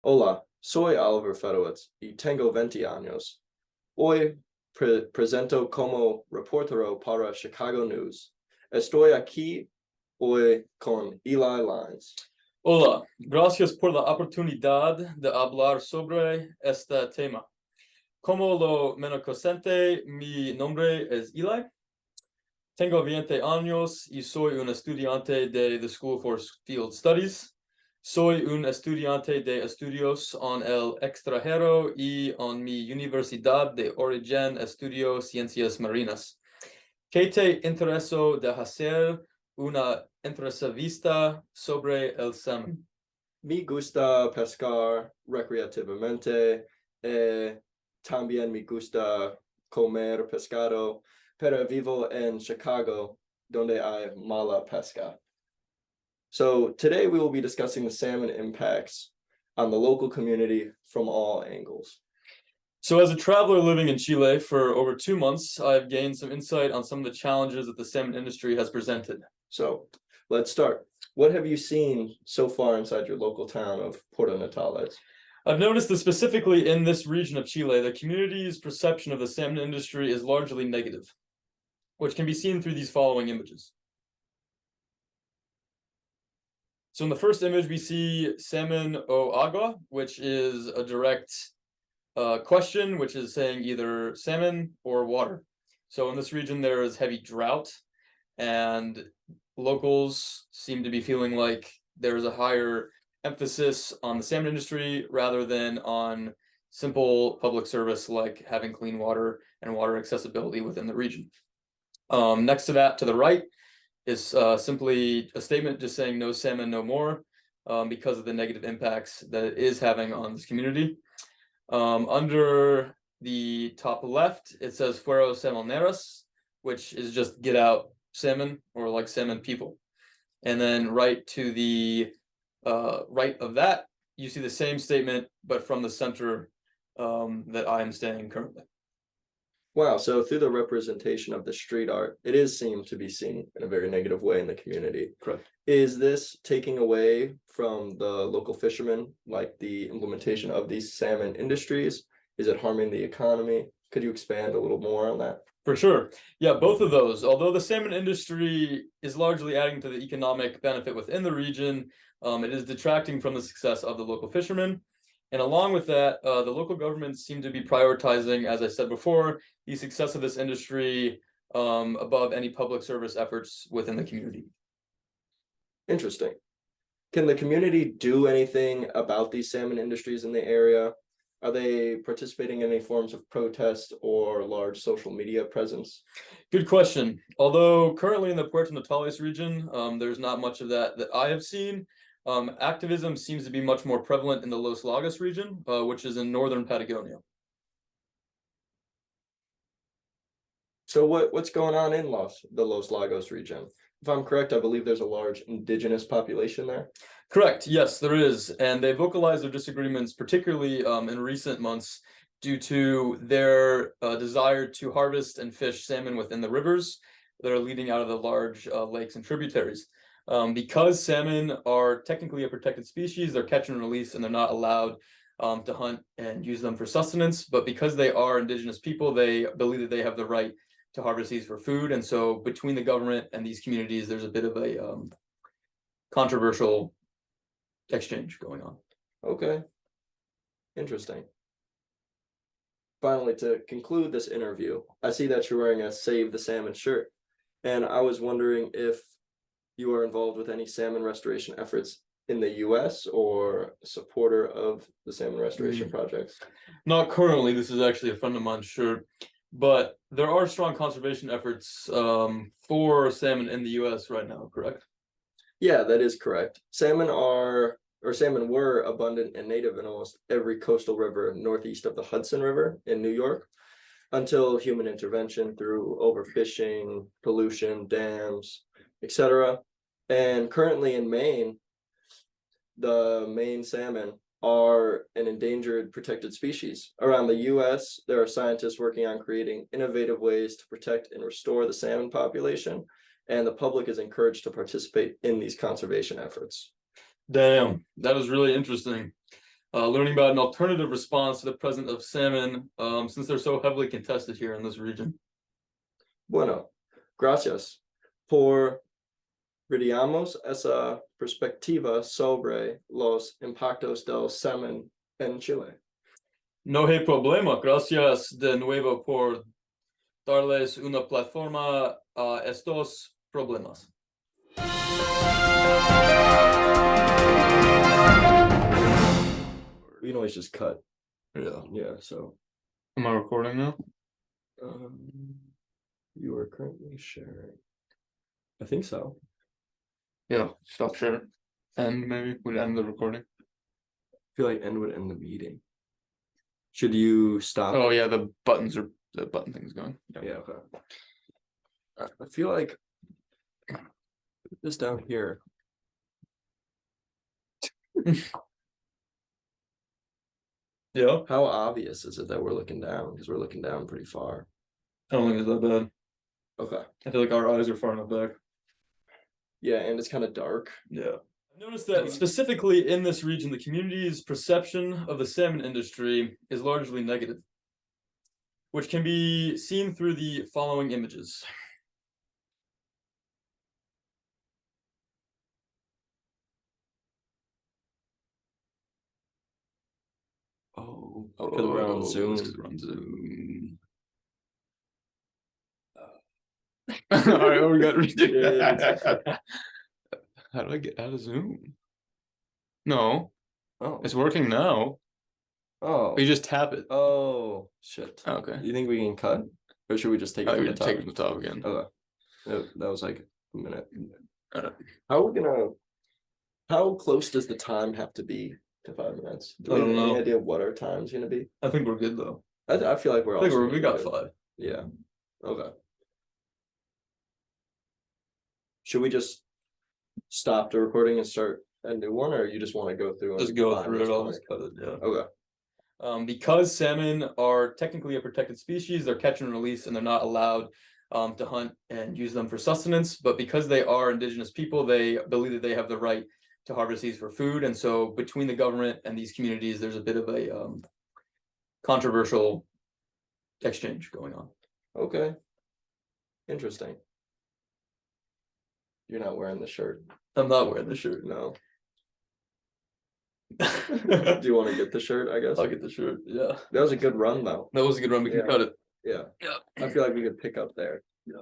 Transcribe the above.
Hola, soy Oliver Fedowitz y tengo 20 años. Hoy presento como reportero para Chicago News. Estoy aquí hoy con Eli Lines. Hola, gracias por la oportunidad de hablar sobre este tema. Como lo mencionaste, mi nombre es Eli. Tengo 20 años y soy un estudiante de the School for Field Studies. Soy un estudiante de estudios en el extranjero y en mi universidad de origen estudio ciencias marinas. ¿Qué te interesó de hacer una entrevista sobre el salmón? Me gusta pescar recreativamente. También me gusta comer pescado, pero vivo en Chicago, donde hay mala pesca. So today we will be discussing the salmon impacts on the local community from all angles. So as a traveler living in Chile for over 2 months, I've gained some insight on some of the challenges that the salmon industry has presented. So let's start. What have you seen so far inside your local town of Puerto Natales? I've noticed that specifically in this region of Chile, the community's perception of the salmon industry is largely negative, which can be seen through these following images. So in the first image, we see salmon o agua, which is a direct question, which is saying either salmon or water. So in this region, there is heavy drought, and locals seem to be feeling like there is a higher emphasis on the salmon industry rather than on simple public service like having clean water and water accessibility within the region. Next to that, to the right, is simply a statement just saying no salmon, no more, because of the negative impacts that it is having on this community. Under the top left, it says Fuero Salmoneras, which is just get out salmon, or like salmon people. And then right to the right of that, you see the same statement, but from the center that I am standing currently. Wow, so through the representation of the street art, it is seen to be seen in a very negative way in the community. Correct. Is this taking away from the local fishermen, like the implementation of these salmon industries? Is it harming the economy? Could you expand a little more on that? For sure. Yeah, both of those. Although the salmon industry is largely adding to the economic benefit within the region, it is detracting from the success of the local fishermen. And along with that, the local governments seem to be prioritizing, as I said before, the success of this industry above any public service efforts within the community. Interesting. Can the community do anything about these salmon industries in the area? Are they participating in any forms of protest or large social media presence? Good question. Although currently in the Puerto Natales region, there's not much of that I have seen. Activism seems to be much more prevalent in the Los Lagos region, which is in northern Patagonia. So what's going on in the Los Lagos region? If I'm correct, I believe there's a large indigenous population there. Correct. Yes, there is. And they vocalized their disagreements, particularly in recent months, due to their desire to harvest and fish salmon within the rivers that are leading out of the large lakes and tributaries. Because salmon are technically a protected species, they're catch and release, and they're not allowed to hunt and use them for sustenance. But because they are indigenous people, they believe that they have the right to harvest these for food. And so between the government and these communities, there's a bit of a controversial exchange going on. Okay. Interesting. Finally, to conclude this interview, I see that you're wearing a Save the Salmon shirt, and I was wondering if you are involved with any salmon restoration efforts in the US or a supporter of the salmon restoration projects. Not currently. This is actually a friend of mine's shirt, but there are strong conservation efforts for salmon in the US right now, correct? Yeah, that is correct. Salmon were abundant and native in almost every coastal river northeast of the Hudson River in New York until human intervention through overfishing, pollution, dams, etc. And currently in Maine, the Maine salmon are an endangered protected species. Around the US, there are scientists working on creating innovative ways to protect and restore the salmon population. and the public is encouraged to participate in these conservation efforts. Damn, that is really interesting. Learning about an alternative response to the presence of salmon, since they're so heavily contested here in this region. Bueno, gracias por brindarnos esa perspectiva sobre los impactos del salmón en Chile. No hay problema. Gracias de nuevo por darles una plataforma a estos problemas. We can always just cut. Yeah. Yeah, so Am I recording now? you are currently sharing. I think so. Yeah, stop share. And maybe we'll end the recording. I feel like end would end the meeting. Should you stop? Oh yeah, the button thing's going. Yeah, okay. I feel like put this down here. Yeah. How obvious is it that we're looking down? Because we're looking down pretty far. I don't think it's that bad. Okay. I feel like our eyes are far enough back. Yeah, and it's kind of dark. Yeah. I've noticed that specifically in this region, the community's perception of the salmon industry is largely negative, which can be seen through the following images. Oh, because we're on Zoom. Because we're on Zoom. All right, we got. How do I get out of Zoom? No, Oh, it's working now. oh, You just tap it. oh, shit. Okay. You think we can cut, or should we just take it I from would the top? take it from the top again. Okay. That was like a minute. Alright. How close does the time have to be to 5 minutes? Do I we don't have any know. idea what our time's gonna be? I think we're good though. I feel like we're I think also we got good. 5. Yeah. Okay. Should we just stop the recording and start a new one, or you just want to go through? Just and go find through this it. I'll point? just cut it. Yeah. Okay. Because salmon are technically a protected species, they're catch and release, and they're not allowed to hunt and use them for sustenance. But because they are indigenous people, they believe that they have the right to harvest these for food. And so between the government and these communities, there's a bit of a controversial exchange going on. Okay. Interesting. You're not wearing the shirt. I'm not wearing the shirt. No. Do you want to get the shirt? I guess I'll get the shirt. Yeah. that was a good run, though. That was a good run. We can Yeah. cut it. Yeah. Yeah. I feel like we could pick up there. Yeah.